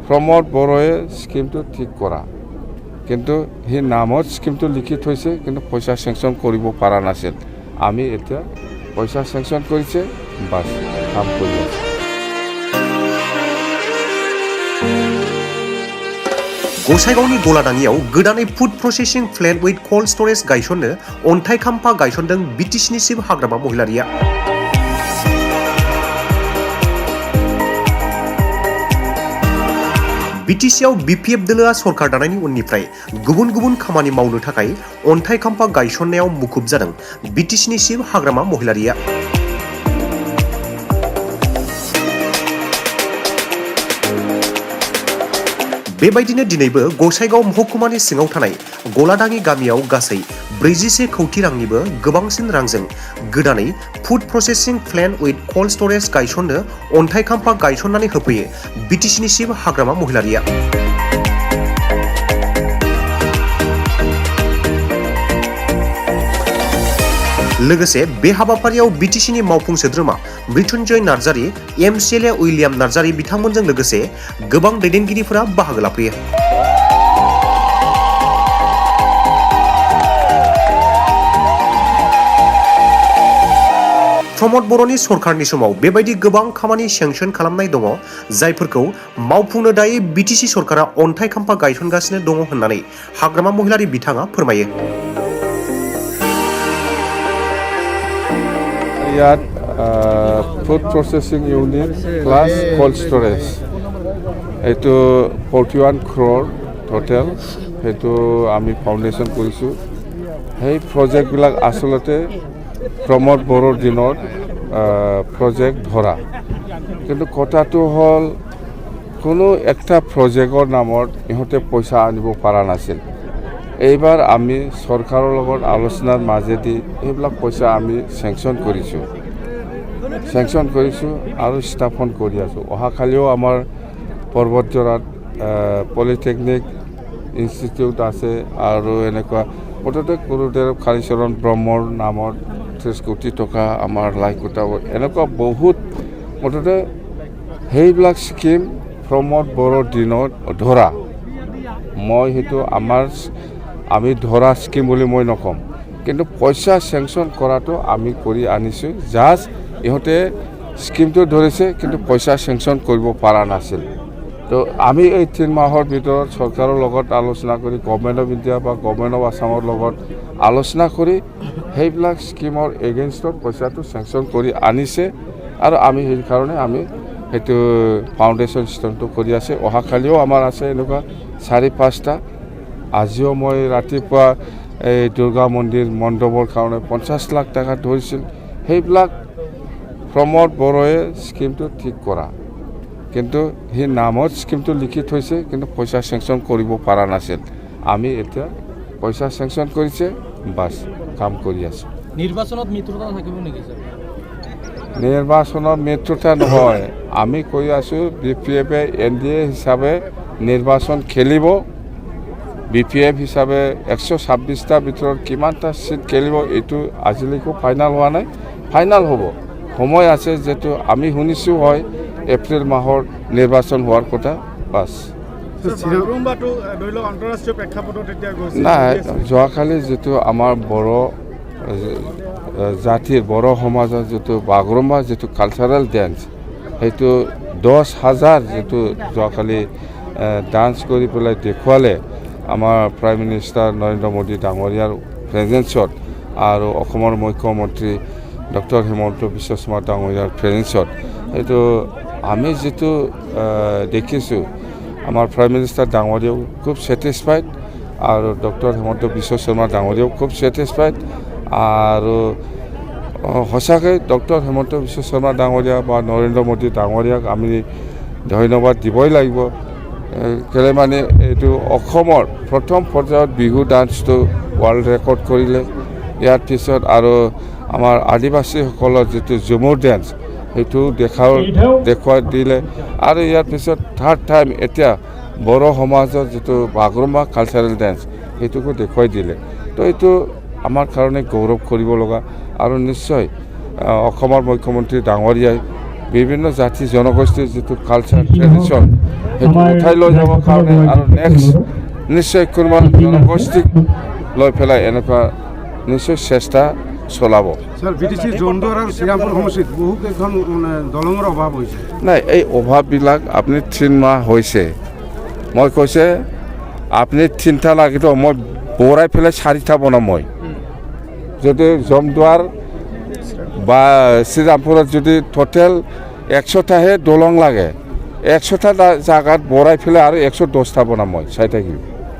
প্ৰমোদ বড়োৱে স্কিমটো ঠিক কৰা কিন্তু সেই নামত স্কিমটো লিখি থৈছে কিন্তু পইচা চেংচন কৰিব পৰা নাছিল আমি এতিয়া পইচা চেংচন কৰিছে বাস কাম কৰি আছে गसाइगावनि गलादाङियाव गोदानै food processing plant with cold storage गायसननो अन्थाइ खाम्फा गायसनदों BTCनि सिब हाग्रामा महिलारिया BTCआव BPF दोलोआ सरकार दानायनि उननिफ्राय गुबुन गुबुन खामानि मावनो थाखाय अन्थाइ खाम्फा गायसननायाव मुखुब जादों BTCनि सिब हाग्रामा महिलारिया बेबायदिनो दिनैबो गसाइगाव महकुमानि सिङाव थानाय गलादाङि गामियाव गासै 41 कौटि रांनिबो गोबांसिन रांजों गोदानै food processing plant with cold storage गायसननो अन्थाइ खाम्फा गायसननानै होफैयो BTCनि सिब हाग्रामा महिलारिया लोगोसे बे हाबाफारियाव BTCनि मावफुं सोद्रोमा मृत्युंजय नार्जारी MCLA उइलियाम नार्जारी बिथांमोनजों लोगोसे गोबां दैदेनगिरिफोरा बाहागो लाफैयो प्रमोद बर'नि सरकारनि समाव बेबायदि गोबां खामानि सेंसन खालामनाय दङ जायफोरखौ मावफुंनो दायै BTC सरकारा अन्थाइ खाम्फा गायसनगासिनो दङ होननानै हाग्रामा महिलारि बिथाङा फोरमायो ইয়াত food processing unit plus cold storage এইটো 41 crore টোটেল সেইটো আমি ফাউণ্ডেশ্যন কৰিছোঁ সেই প্ৰজেক্টবিলাক আচলতে প্ৰমোদ বড়োৰ দিনত প্ৰজেক্ট ধৰা কিন্তু কথাটো হ'ল কোনো একটা প্ৰজেক্টৰ নামত ইহঁতে পইচা আনিব পৰা নাছিল এইবাৰ আমি চৰকাৰৰ লগত আলোচনাৰ মাজেদি এইবিলাক পইচা আমি চেংচন কৰিছোঁ আৰু স্থাপন কৰি আছোঁ অহাকালিও আমাৰ পৰ্বতজৰাত পলিটেকনিক ইনষ্টিটিউট আছে আৰু এনেকুৱা মুঠতে গুৰুদেৱ কালীচৰণ ব্ৰহ্মৰ নামত 30 কোটি টকা আমাৰ লাই গোটাব এনেকুৱা বহুত মুঠতে সেইবিলাক স্কিম প্ৰমোদ বড়োৰ দিনত ধৰা মই সেইটো আমি ধৰা স্কিম বুলি মই নকম কিন্তু পইচা চেংচন কৰাটো আমি কৰি আনিছোঁ জাষ্ট ইহঁতে স্কিমটো ধৰিছে কিন্তু পইচা চেংচন কৰিব পৰা নাছিল তো আমি এই 3 মাহৰ ভিতৰত চৰকাৰৰ লগত আলোচনা কৰি গভৰ্ণমেণ্ট অফ ইণ্ডিয়া বা গভৰ্ণমেণ্ট অফ আছামৰ লগত আলোচনা কৰি সেইবিলাক স্কিমৰ এগেইনষ্টত পইচাটো চেংচন কৰি আনিছে আৰু আমি সেইকাৰণে আমি সেইটো ফাউণ্ডেশ্যন ষ্টনটো কৰি আছে অহাকালিও আমাৰ আছে এনেকুৱা 4-5টা আজিও মই ৰাতিপুৱা এই দুৰ্গা মন্দিৰ মণ্ডপৰ কাৰণে 50 লাখ টকা ধৰিছিল সেইবিলাক প্ৰমোদ বড়োৱে স্কিমটো ঠিক কৰা কিন্তু সেই নামত স্কিমটো লিখি থৈছে কিন্তু পইচা চেংচন কৰিব পৰা নাছিল আমি এতিয়া পইচা চেংচন কৰিছে বাস কাম কৰি আছোঁ নিৰ্বাচনত মিত্ৰতা থাকিব নেকি স্যাৰ নিৰ্বাচনত মিত্ৰতা নহয় আমি কৈ আছোঁ BPF NDA হিচাপে নিৰ্বাচন খেলিব BPF হিচাপে 126টা ভিতৰত কিমানটা সিট খেলিব এইটো আজিলৈকে ফাইনাল হোৱা নাই ফাইনাল হ'ব সময় আছে যেটো আমি শুনিছোঁ হয় এপ্ৰিল মাহৰ নিৰ্বাচন হোৱাৰ কথা বাস নাই যোৱাকালি যেটো আমাৰ বড় জাতিৰ বড় সমাজৰ যেটো বাগৰুম্বা যেটো কালচাৰেল ডেন্স সেইটো 10,000 যেটো যোৱাকালি ডান্স কৰি পেলাই দেখুৱালে আমাৰ প্ৰাইম মিনিষ্টাৰ নৰেন্দ্ৰ মোদী ডাঙৰীয়াৰ প্ৰেজেন্সত আৰু অসমৰ মুখ্যমন্ত্ৰী ডক্টৰ হিমন্ত বিশ্ব শৰ্মা ডাঙৰীয়াৰ প্ৰেজেন্সত এইটো আমি যেটো দেখিছোঁ আমাৰ প্ৰাইম মিনিষ্টাৰ ডাঙৰীয়াও খুব ছেটিছফাইড আৰু ডক্টৰ হিমন্ত বিশ্ব শৰ্মা ডাঙৰীয়াও খুব ছেটিছফাইড আৰু সঁচাকৈ ডক্টৰ হিমন্ত বিশ্ব শৰ্মা ডাঙৰীয়া বা নৰেন্দ্ৰ মোদী ডাঙৰীয়াক আমি ধন্যবাদ দিবই লাগিব কেলে মানে এইটো অসমৰ প্ৰথম পৰ্যায়ত বিহু ডান্সটো ৱৰ্ল্ড ৰেকৰ্ড কৰিলে ইয়াৰ পিছত আৰু আমাৰ আদিবাসীসকলৰ যেটো ঝুমুৰ ডান্স সেইটো দেখুৱাই দিলে আৰু ইয়াৰ পিছত থাৰ্ড টাইম এতিয়া বড় সমাজৰ যেটো বাগৰুম্বা কালচাৰেল ডান্স সেইটোকো দেখুৱাই দিলে তো এইটো আমাৰ কাৰণে গৌৰৱ কৰিব লগা আৰু নিশ্চয় অসমৰ মুখ্যমন্ত্ৰী ডাঙৰীয়াই বিভিন্ন জাতি জনগোষ্ঠীৰ যিটো কালচাৰ ট্ৰেডিশ্যন সেইটো উঠাই লৈ যাবৰ কাৰণে আৰু নেক্সট নিশ্চয় কোনোবা জনগোষ্ঠীক লৈ পেলাই এনেকুৱা নিশ্চয় চেষ্টা চলাব। স্যাৰ বিটিসি জোনদুৱাৰ আৰু শ্ৰীৰামপুৰ সমষ্টিত বহুকেইখন দলঙৰ অভাৱ হৈছে। নাই এই অভাৱবিলাক আপুনি 3 মাহ হৈছে মই কৈছে আপুনি 3টা লাগিব মই বৰাই পেলাই 4টা বনাম মই যদি জমদুৱাৰ বা শ্ৰীৰামপুৰত যদি টোটেল 100টাহে দলং লাগে 100টা জাগাত বৰাই পেলাই আৰু 110টা বনাম মই চাই থাকিম।